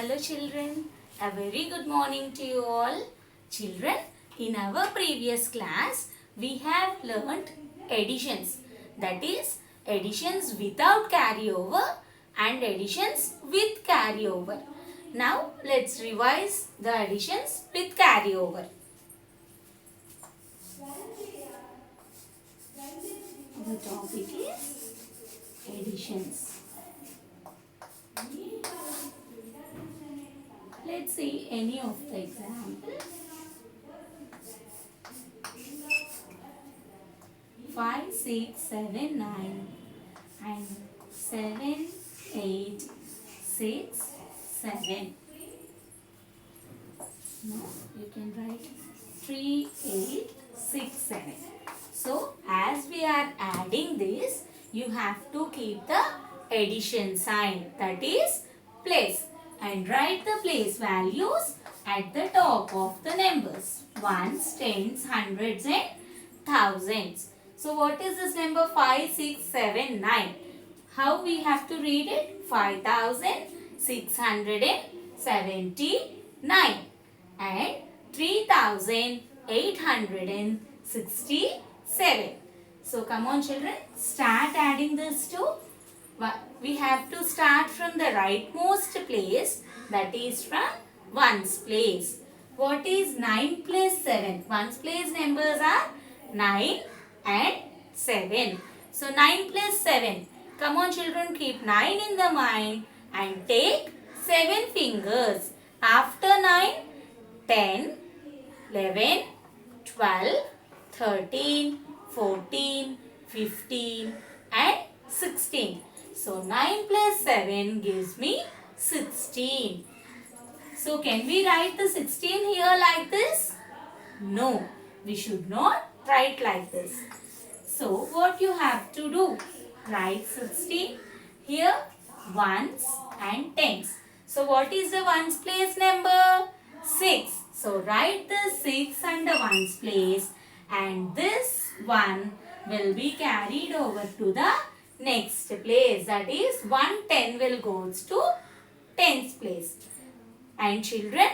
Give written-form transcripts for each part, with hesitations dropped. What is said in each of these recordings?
Hello children, a very good morning to you all. Children, in our previous class, we have learnt additions. That is, additions without carryover and additions with carryover. Now, let's revise the additions with carryover. The topic is additions. Let's see any of the examples. 5, 6, 7, 9 and 7, 8, 6, 7. Now you can write 3, 8, 6, 7. So as we are adding this, you have to keep the addition sign, that is place, and write the place values at the top of the numbers, ones, tens, hundreds and thousands. So what is this number 5, 6, 7, 9? How we have to read it? 5679 and 3867. So come on children, start adding this to. We have to start from the rightmost place, that is from ones place. What is 9 plus 7? Ones place numbers are 9 and 7. So 9 plus 7. Come on children, keep 9 in the mind and take 7 fingers. After 9, 10, 11, 12, 13, 14, 15 and 16. So 9 plus 7 gives me 16. So can we write the 16 here like this? No, we should not write like this. So what you have to do? Write 16 here, ones and tens. So what is the ones place number? 6. So write the 6 and the ones place, and this one will be carried over to the next place. That is 110 will goes to tens place. And children,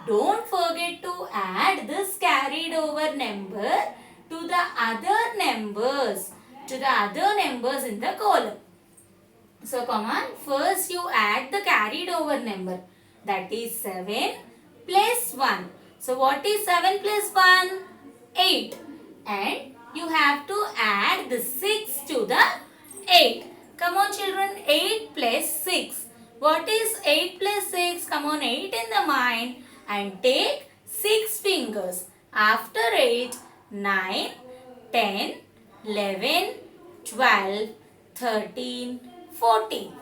don't forget to add this carried over number to the other numbers, in the column. So come on, first you add the carried over number, that is 7 plus 1. So what is 7 plus 1? 8. And you have to add the 6 to the 8. Come on children, 8 plus 6. What is 8 plus 6? Come on, 8 in the mind and take 6 fingers. After 8, 9, 10, 11, 12, 13, 14.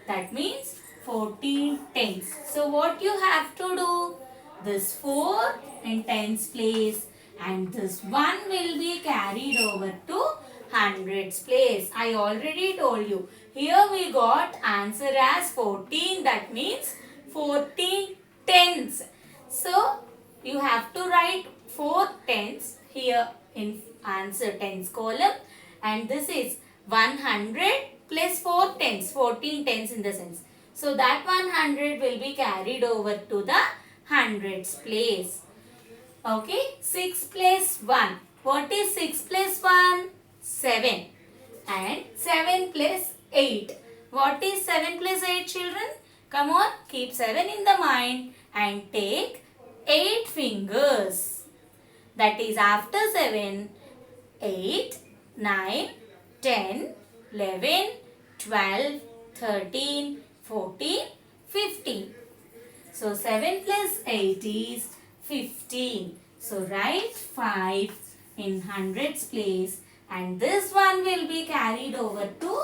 That means 14 tens. So what you have to do? This 4 in tens place and this 1 will be carried over to hundreds place. I already told you. Here we got answer as 14. That means 14 tens. So you have to write 4 tens here in answer tens column, and this is 100 plus 4 tens, 14 tens in the sense. So that 100 will be carried over to the hundreds place. Okay, 6 plus 1. What is 6 plus 1? 7. And 7 plus 8. What is 7 plus 8 children? Come on, keep 7 in the mind and take 8 fingers. That is after 7, 8, 9, 10, 11, 12, 13, 14, 15. So 7 plus 8 is 15. So write 5 in hundreds place, and this one will be carried over to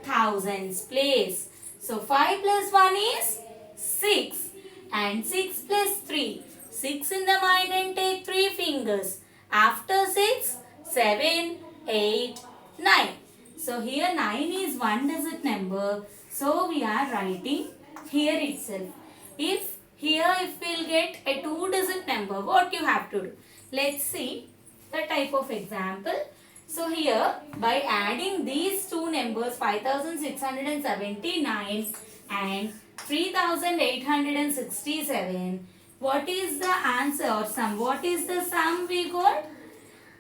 thousands place. So 5 plus 1 is 6 and 6 plus 3. 6 in the mind and take 3 fingers. After 6, 7, 8, 9. So here 9 is one digit number. So we are writing here itself. If we'll get a 2-digit number, what you have to do? Let's see the type of example. So here by adding these two numbers 5679 and 3867. What is the answer or sum? What is the sum we got?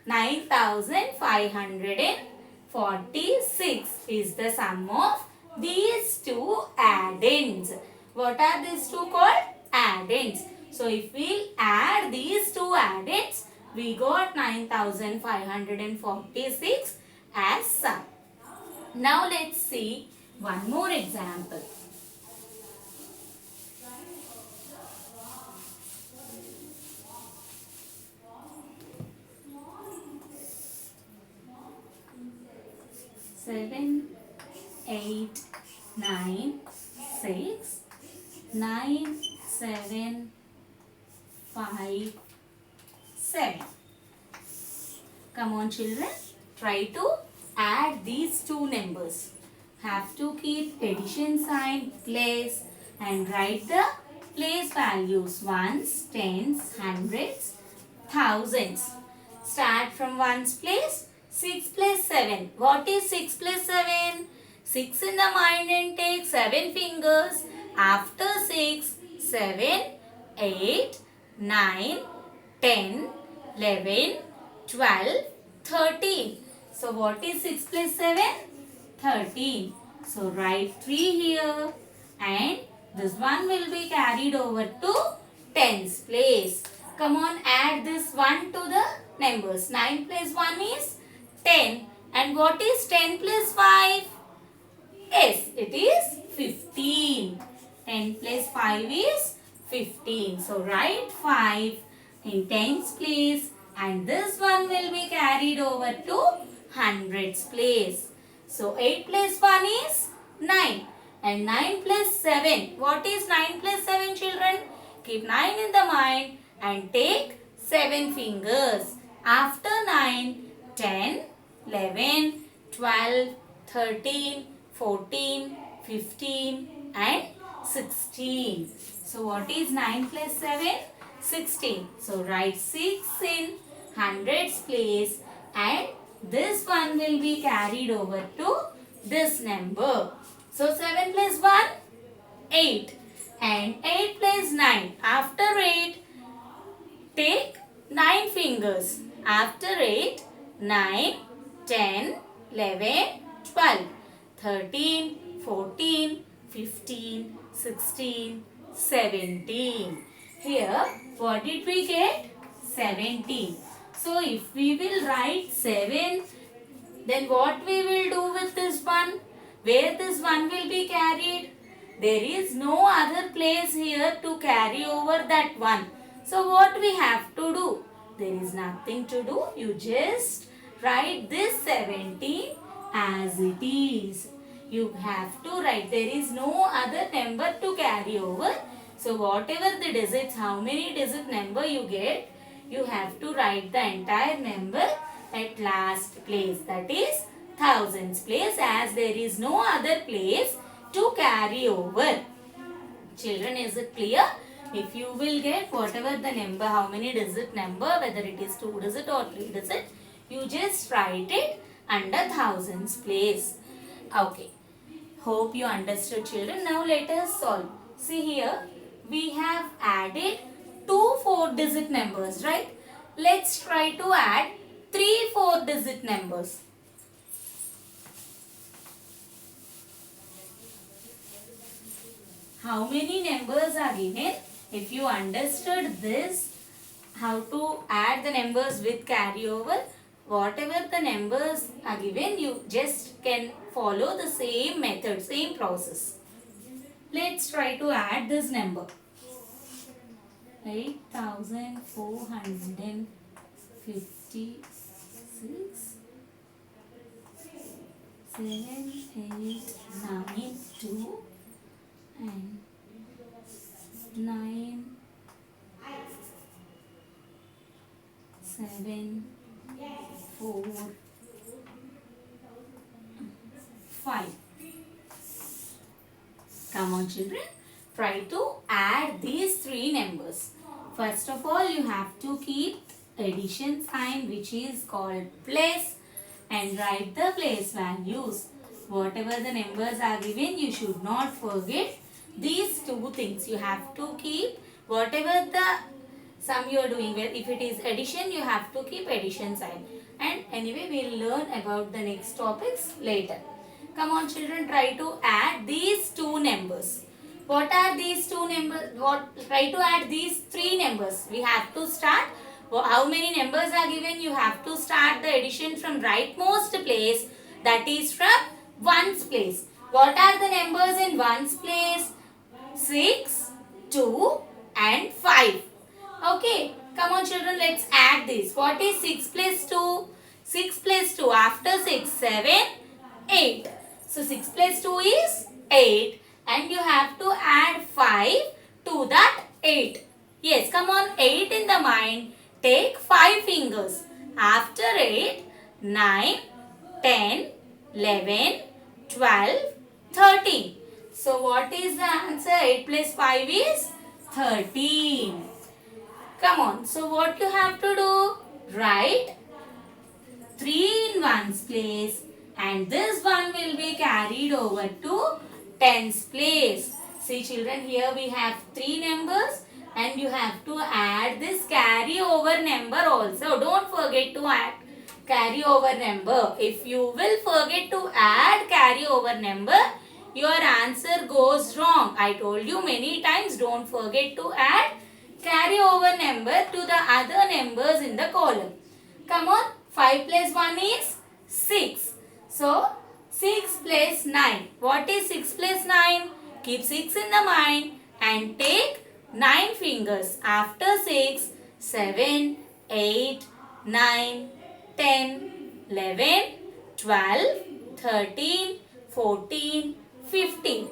9546 is the sum of these two addends. What are these two called? Addends. So if we add these two addends, we got 9546 as sum. Now let's see one more example. Seven, 8, 9, 6, 9, 7, 5, 7. Come on children, try to add these two numbers. Have to keep addition sign, place and write the place values, ones, tens, hundreds, thousands. Start from ones place. 6 plus 7. What is 6 plus 7? 6 in the mind and take 7 fingers. After 6, 7, 8, 9, 10, 11, 12, 13. So what is 6 plus 7? 13. So write 3 here and this one will be carried over to tens place. Come on, add this 1 to the numbers. 9 plus 1 is 10. And what is 10 plus 5? Yes, it is 15. 10 plus 5 is 15. So write 5 in tens place and this one will be carried over to hundreds place. So 8 plus 1 is 9 and 9 plus 7. What is 9 plus 7 children? Keep 9 in the mind and take 7 fingers. After 9, 10, 11, 12, 13, 14, 15 and 16. So what is 9 plus 7? 16. So write 6 in hundreds place and this one will be carried over to this number. So 7 plus 1? 8. And 8 plus 9. After 8, take 9 fingers. After 8, 9, 10, 11, 12, 13, 14, 15, 16, 17. Here, what did we get? 17. So, if we will write 7, then what we will do with this one? Where this one will be carried? There is no other place here to carry over that one. So, what we have to do? There is nothing to do. You just write this 17 as it is. You have to write. There is no other number to carry over. So, whatever the digits, how many digit number you get, you have to write the entire number at last place. That is thousands place, as there is no other place to carry over. Children, is it clear? If you will get whatever the number, how many digit number, whether it is 2 digit or 3 digit, you just write it under thousands place. Okay. Hope you understood children. Now let us solve. See here, we have added 2 4-digit numbers, right? Let's try to add 3 4-digit numbers. How many numbers are given? If you understood this, how to add the numbers with carryover, whatever the numbers are given, you just can follow the same method, same process. Let's try to add this number. 8,456, 7, 8, 9, 2 and 9, 7, 4, 5. Come on children, try to add these 3 numbers. First of all, you have to keep addition sign, which is called place, and write the place values. Whatever the numbers are given, you should not forget these two things. You have to keep whatever the sum you are doing. Where if it is addition, you have to keep addition sign. And anyway, we will learn about the next topics later. Come on children, try to add these two numbers. What are these two numbers? Try to add these three numbers. We have to start. How many numbers are given? You have to start the addition from rightmost place, that is from ones place. What are the numbers in ones place? 6, 2 and 5. Okay, come on children, let's add this. What is 6 plus 2? 6 plus 2, after 6, 7, 8. So 6 plus 2 is 8 and you have to add 5 to that 8. Yes, come on, 8 in the mind. Take 5 fingers. After 8, 9, 10, 11, 12, 13. So what is the answer? 8 plus 5 is 13. Come on. So what you have to do? Write 3 in ones place and this one will be carried over to tens place. See children, here we have 3 numbers and you have to add this carry over number also. Don't forget to add carry over number. If you will forget to add carry over number, your answer goes wrong. I told you many times, don't forget to add carry over number to the other numbers in the column. Come on, 5 plus 1 is 6. So, 6 plus 9. What is 6 plus 9? Keep 6 in the mind and take 9 fingers. After 6, 7, 8, 9, 10, 11, 12, 13, 14, 15.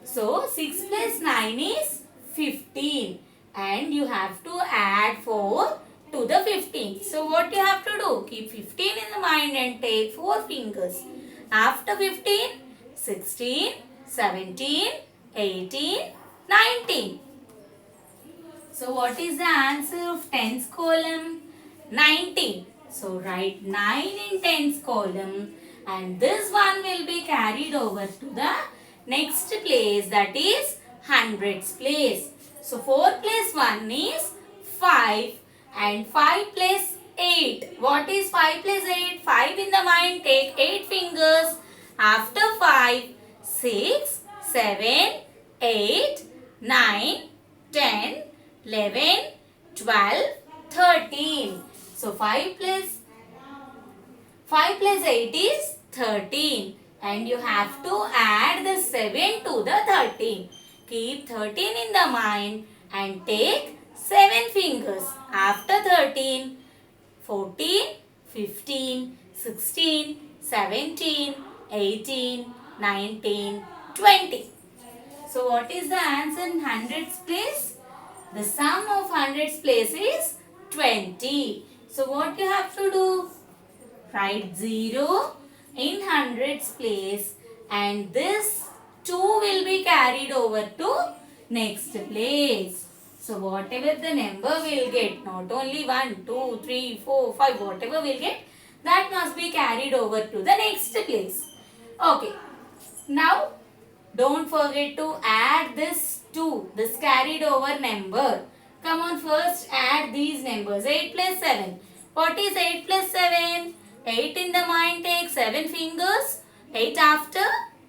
So, 6 plus 9 is 15. And you have to add 4 to the 15. So, what you have to do? Keep 15 in the mind and take 4 fingers. After 15, 16, 17, 18, 19. So, what is the answer of tens column? 19. So, write 9 in tens column and this one will be carried over to the next place, that is hundreds place. So, 4 plus 1 is 5 and 5 plus 8. What is 5 plus 8? 5 in the mind, take 8 fingers. After 5, 6, 7, 8, 9, 10, 11, 12, 13. So 5 plus 8 is 13 and you have to add the 7 to the 13. Keep 13 in the mind and take 7 fingers. After 13, 14, 15, 16, 17, 18, 19, 20. So what is the answer in hundreds place? The sum of hundreds place is 20. So what you have to do? Write 0 in hundreds place and this 2 will be carried over to next place. So whatever the number will get, not only 1, 2, 3, 4, 5, whatever will get, that must be carried over to the next place. Okay. Now don't forget to add this 2, this carried over number. Come on, first add these numbers. 8 plus 7. What is 8 plus 7? 8 in the mind, take 7 fingers. 8 after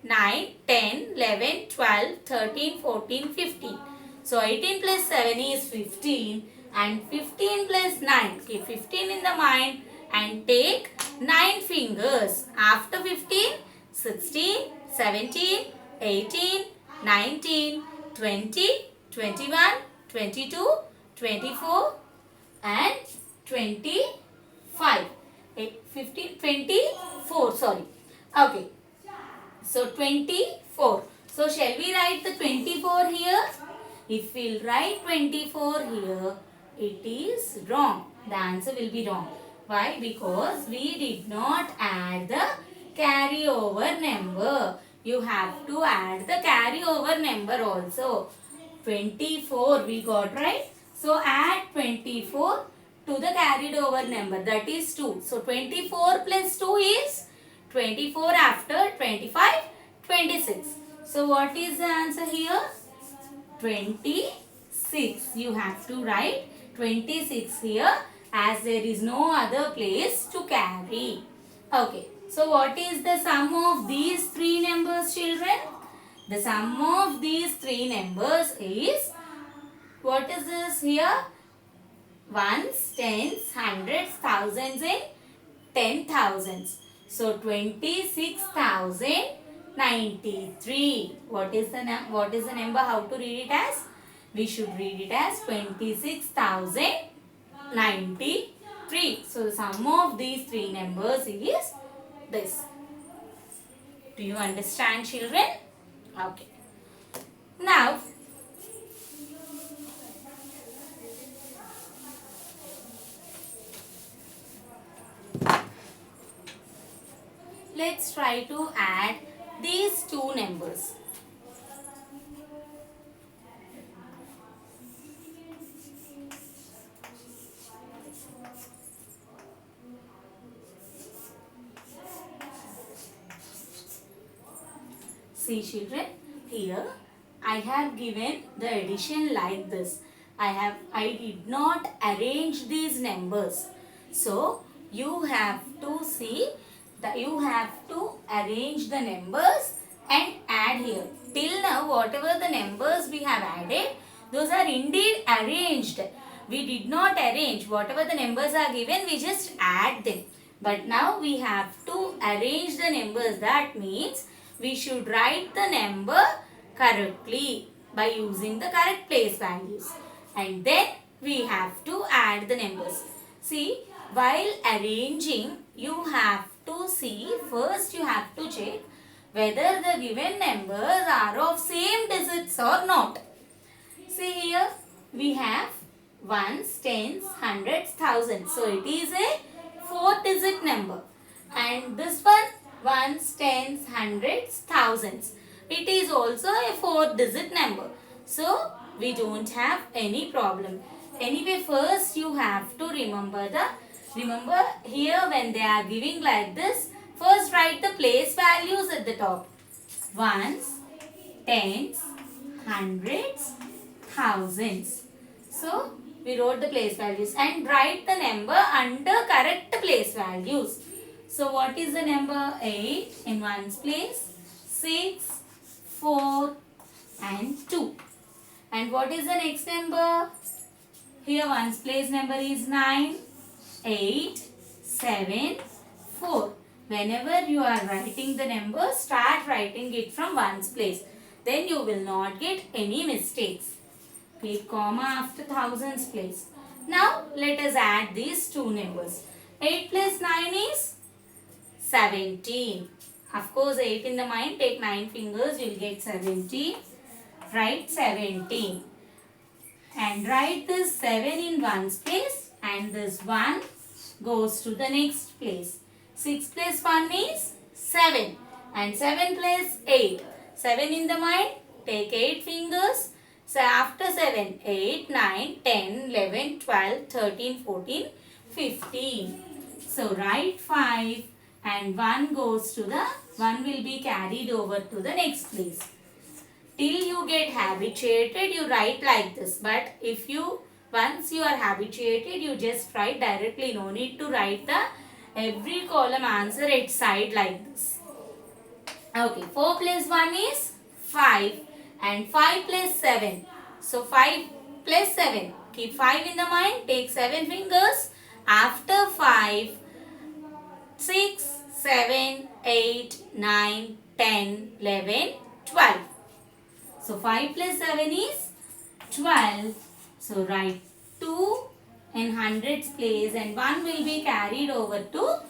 9, 10, 11, 12, 13, 14, 15. So 18 plus 7 is 15 and 15 plus 9. Keep 15 in the mind and take 9 fingers. After 15, 16, 17, 18, 19, 20, 21, 22, 24 and 25. 15, 24, sorry. Okay. So 24. So shall we write the 24 here? If we'll write 24 here, it is wrong. The answer will be wrong. Why? Because we did not add the carryover number. You have to add the carryover number also. 24 we got, right? So add 24 to the carried over number, that is 2. So 24 plus 2 is 24 after 25, 26. So what is the answer here? 26. You have to write 26 here as there is no other place to carry. Okay. So what is the sum of these three numbers, children? The sum of these three numbers is, what is this here? Ones, tens, hundreds, thousands and 10,000s. So 26,093. What is the number? How to read it as? We should read it as 26,093. So the sum of these three numbers is this. Do you understand, children? Okay. Now let's try to add these two numbers. See, children, here I have given the addition like this. I did not arrange these numbers. So you have to see that you have to arrange the numbers and add here. Till now, whatever the numbers we have added, those are indeed arranged. We did not arrange. Whatever the numbers are given, we just add them. But now we have to arrange the numbers. That means we should write the number correctly by using the correct place values. And then we have to add the numbers. See, while arranging, you have to see, first you have to check whether the given numbers are of same digits or not. See here, we have ones, tens, hundreds, thousands. So it is a 4-digit number. And this one, ones, tens, hundreds, thousands. It is also a 4-digit number. So we don't have any problem. Anyway, first you have to remember here when they are giving like this, first write the place values at the top. Ones, tens, hundreds, thousands. So we wrote the place values and write the number under correct place values. So what is the number? 8 in ones place, 6, 4 and 2. And what is the next number? Here ones place number is 9, 8, 7, 4. Whenever you are writing the number, start writing it from ones place. Then you will not get any mistakes. Keep comma after thousands place. Now let us add these two numbers. 8 plus 9 is 17. Of course, 8 in the mind, take 9 fingers, you will get 17. Write 17. And write this 7 in ones place and this 1 goes to the next place. 6 plus 1 is 7 and 7 plus 8. 7 in the mind, take 8 fingers. So after 7, 8, 9, 10, 11, 12, 13, 14, 15. So write 5 and 1 goes to the, 1 will be carried over to the next place. Till you get habituated, you write like this. But if you, once you are habituated, you just write directly. No need to write the every column answer at side like this. Okay, 4 plus 1 is 5 and 5 plus 7. So 5 plus 7. Keep 5 in the mind. Take 7 fingers. After 5, 6, 7, 8, 9, 10, 11, 12. So 5 plus 7 is 12. So write 2 in hundreds place and 1 will be carried over to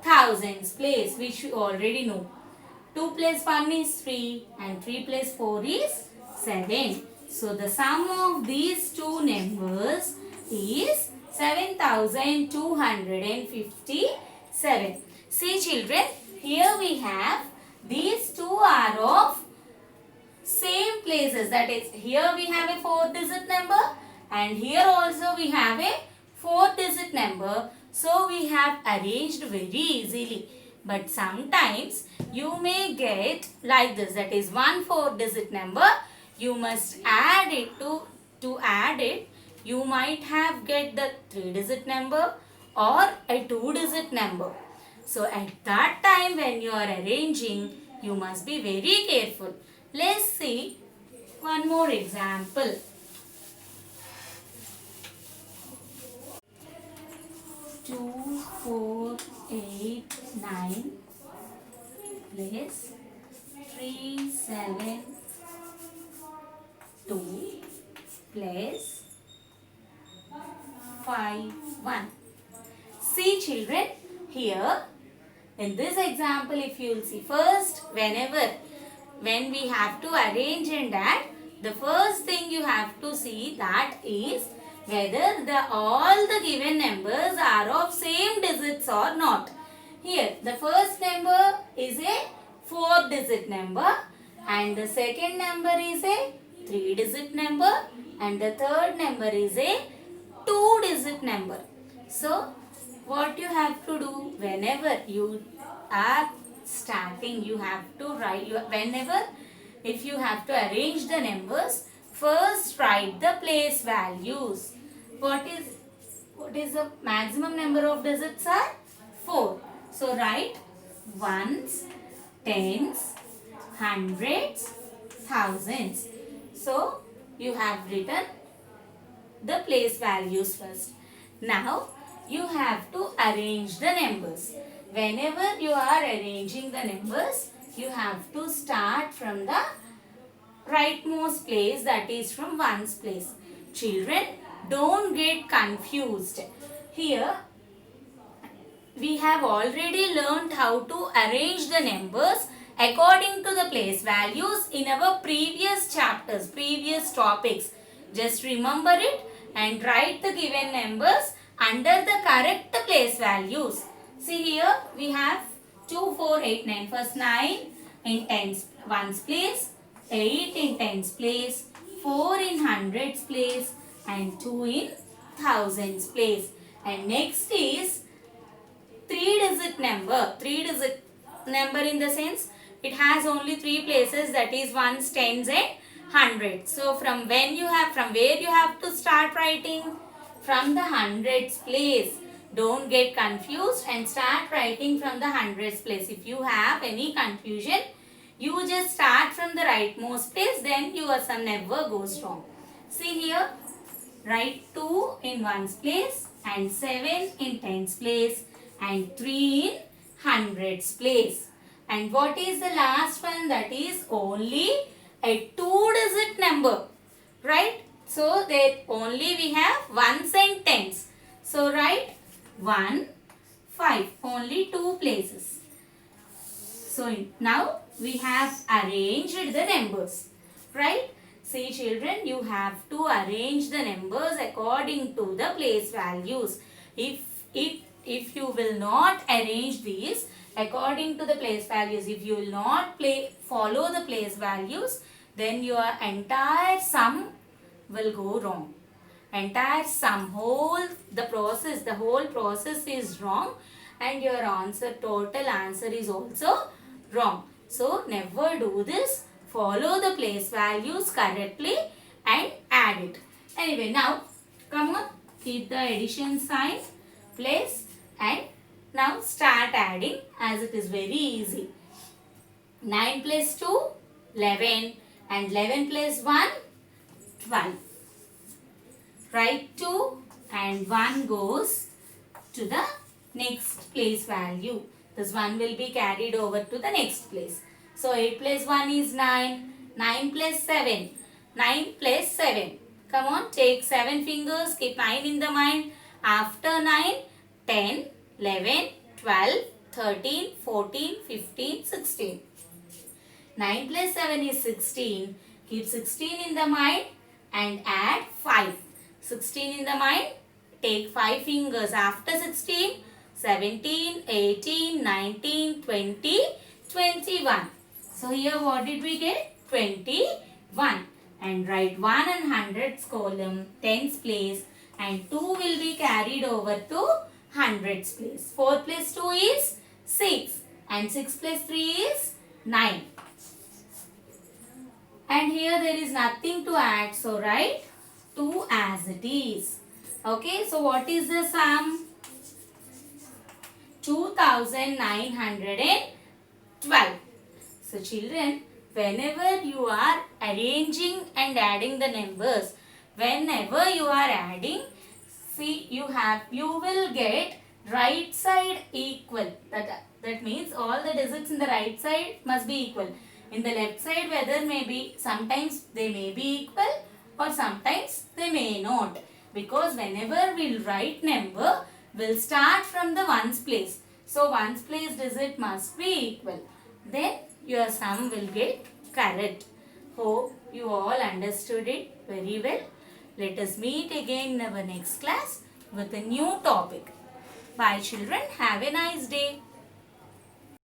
thousands place, which you already know. 2 plus 1 is 3 and 3 plus 4 is 7. So the sum of these two numbers is 7,257. See children, here we have these two are of same places. That is, here we have a 4-digit number and here also we have a 4-digit number. So we have arranged very easily. But sometimes you may get like this, that is one 4-digit number. you must add it to add it. You might have get the 3-digit number or a 2-digit number. So at that time when you are arranging, you must be very careful. Let's see one more example. 2, 4, 8, 9 plus 3, 7, 2 plus 5, 1. See children, here in this example, if you will see, first when we have to arrange and add, the first thing you have to see that is whether all the given numbers are of same digits or not. Here the first number is a 4-digit number and the second number is a 3-digit number and the third number is a 2-digit number. So what you have to do, whenever you are starting, you have to write if you have to arrange the numbers, first write the place values. What is the maximum number of digits are 4. So write ones, tens, hundreds, thousands. So you have written the place values first. Now you have to arrange the numbers. Whenever you are arranging the numbers, you have to start from the rightmost place, that is from ones place. Children, don't get confused. Here we have already learned how to arrange the numbers according to the place values in our previous chapters, previous topics. Just remember it and write the given numbers under the correct place values. See here we have 2, 4, 8, 9. First 9 in tens ones place, 8 in tens place, 4 in hundreds place and 2 in thousands place. And next is 3-digit number. 3-digit number in the sense it has only 3 places, that is ones, tens and hundreds. So from where you have to start writing? From the hundreds place. Don't get confused and start writing from the hundreds place. If you have any confusion, you just start from the rightmost place, then your sum never goes wrong. See here, write 2 in ones place and 7 in tens place and 3 in hundreds place. And what is the last one? That is only a 2-digit number, right? So there only we have ones and tens. So write 1, 5, only 2 places. So now we have arranged the numbers, right? See children, you have to arrange the numbers according to the place values. If you will not arrange these according to the place values, if you will not follow the place values, then your entire sum will go wrong. Entire sum, the whole process is wrong and your total answer is also wrong. So never do this. Follow the place values correctly and add it. Anyway, now come on, keep the addition sign, place, and now start adding, as it is very easy. 9 plus 2, 11, and 11 plus 1, 12. Write 2 and 1 goes to the next place value. This 1 will be carried over to the next place. So 8 plus 1 is 9. 9 plus 7. 9 plus 7. Come on, take 7 fingers, keep 9 in the mind. After 9, 10, 11, 12, 13, 14, 15, 16. 9 plus 7 is 16. Keep 16 in the mind and add 5. 16 in the mind, take 5 fingers. After 16, 17, 18, 19, 20, 21. So here what did we get? 21. And write 1 and hundreds column, tens place, and 2 will be carried over to hundreds place. 4 plus 2 is 6 and 6 plus 3 is 9. And here there is nothing to add. So write 2 as it is. Okay, so what is the sum? 2912. So children, whenever you are arranging and adding the numbers, whenever you are adding, see you will get right side equal. That means all the digits in the right side must be equal. In the left side, whether maybe sometimes they may be equal or sometimes they may not. Because whenever we'll write number, we'll start from the ones place. So ones place digit must be equal. Then your sum will get correct. Hope you all understood it very well. Let us meet again in our next class with a new topic. Bye children. Have a nice day.